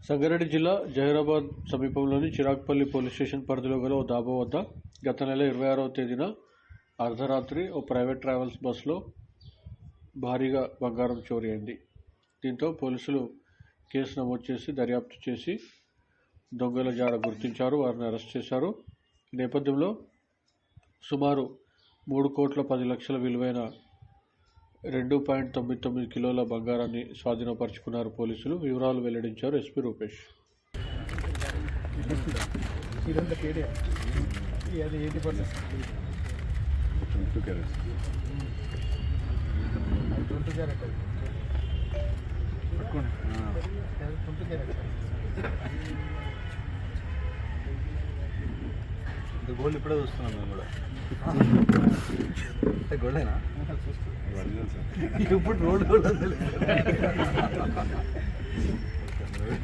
సంగారెడ్డి జిల్లా జహీరాబాద్ సమీపంలోని Chiragpally police station పరిధిలో గల ఓ డాబా వద్ద గత నెల 26వ తేదీన అర్ధరాత్రి ఓ ప్రైవేట్ ట్రావెల్స్ బస్సులో భారీగా బంగారం చోరీ అయింది. దీంతో పోలీసులు కేసు నమోదు చేసి దర్యాప్తు చేసి దొంగల జాడ గుర్తించారు, వారిని అరెస్ట్ చేశారు. ఈ నేపథ్యంలో సుమారు 3,10,00,000 విలువైన 2.99 కిలోల బంగారాన్ని స్వాధీనపరుచుకున్నారు పోలీసులు. వివరాలు వెల్లడించారు ఎస్పీ రూపేష్. గోల్డ్ ఇప్పుడే చూస్తున్నాం మేము కూడా. గోల్డేనా ఇప్పుడు రోడ్ గోల్డ్